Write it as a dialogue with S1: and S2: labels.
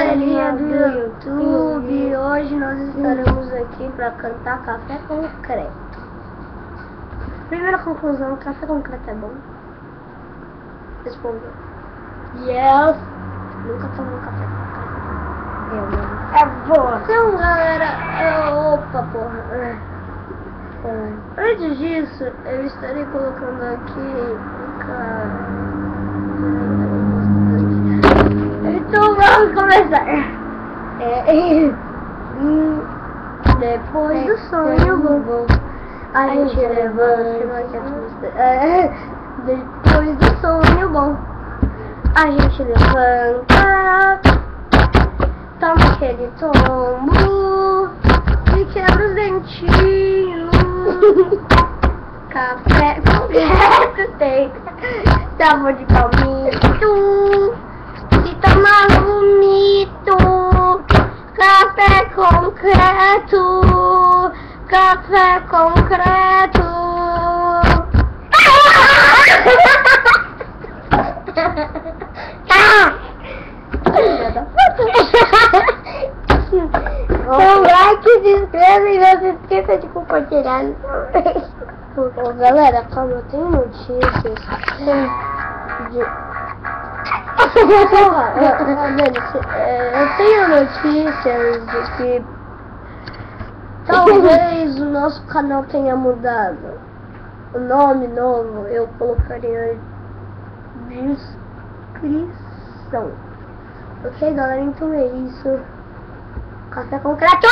S1: galerinha do YouTube, hoje nós estaremos aqui para cantar Café Concreto. Primeira conclusão, Café Concreto é bom? Responda. Yes. Nunca tomou Café Concreto. É bom. Então galera, opa porra. Antes disso, eu estarei colocando aqui Então vamos começar. Depois do sonho bom, a gente levanta. Depois do sonho bom, a gente levanta, toma aquele tombo e quebra os dentinhos. Café Concreto tem sabor de palmito, se tomar vomito. Café Concreto, Café Concreto. Então, like, se inscreva e não se esqueça de compartilhar. Galera, calma, eu tenho notícias eu tenho notícias de que talvez o nosso canal tenha mudado. O nome novo eu colocaria na descrição. Ok, galera? Então é isso. Café Concreto!